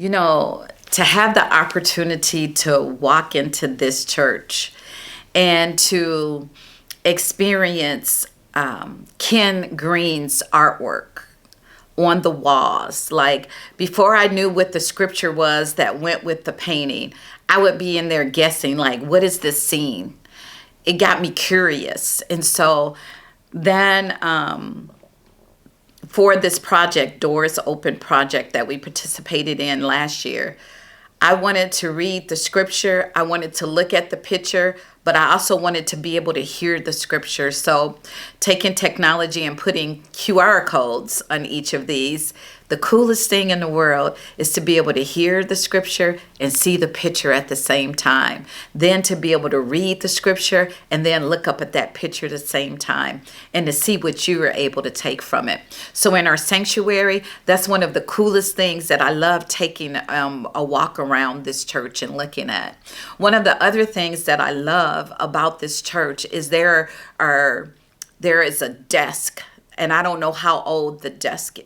to have the opportunity to walk into this church and to experience Ken Green's artwork on the walls. Like, before I knew what the scripture was that went with the painting, I would be in there guessing, like, what is this scene? It got me curious. And so then for this project, Doors Open project that we participated in last year, I wanted to read the scripture. I wanted to look at the picture, but I also wanted to be able to hear the scripture. So taking technology and putting QR codes on each of these, the coolest thing in the world is to be able to hear the scripture and see the picture at the same time. Then to be able to read the scripture and then look up at that picture at the same time and to see what you were able to take from it. So in our sanctuary, that's one of the coolest things that I love taking a walk around this church and looking at. One of the other things that I love about this church is there is a desk. And I don't know how old the desk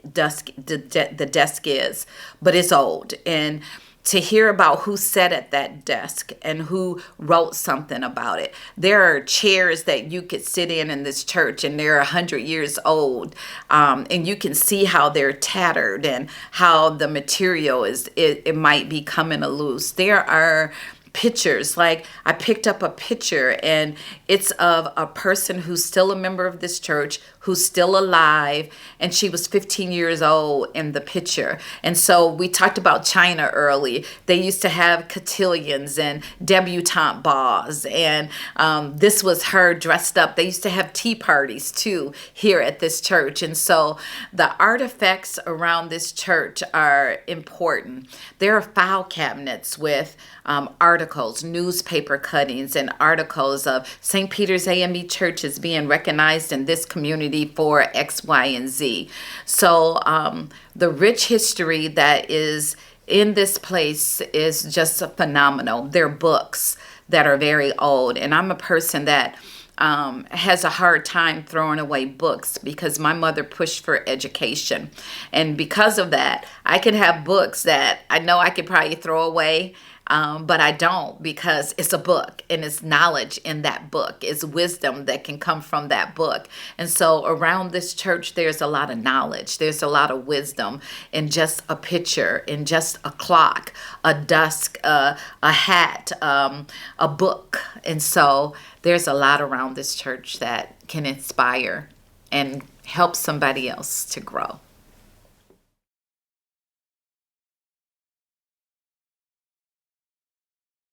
is, but it's old. And to hear about who sat at that desk and who wrote something about it. There are chairs that you could sit in this church, and they're 100 years old. And you can see how they're tattered and how the material it might be coming loose. There are pictures. Like, I picked up a picture and it's of a person who's still a member of this church, who's still alive, and she was 15 years old in the picture. And so we talked about China early. They used to have cotillions and debutante balls, and this was her dressed up. They used to have tea parties too here at this church. And so the artifacts around this church are important. There are file cabinets with articles, newspaper cuttings, and articles of St. Peter's AME Church is being recognized in this community for X, Y, and Z. So the rich history that is in this place is just phenomenal. There are books that are very old, and I'm a person that has a hard time throwing away books because my mother pushed for education. And because of that, I can have books that I know I could probably throw away, but I don't, because it's a book and it's knowledge in that book. It's wisdom that can come from that book. And so around this church, there's a lot of knowledge. There's a lot of wisdom in just a picture, in just a clock, a desk, a hat, a book. And so there's a lot around this church that can inspire and help somebody else to grow.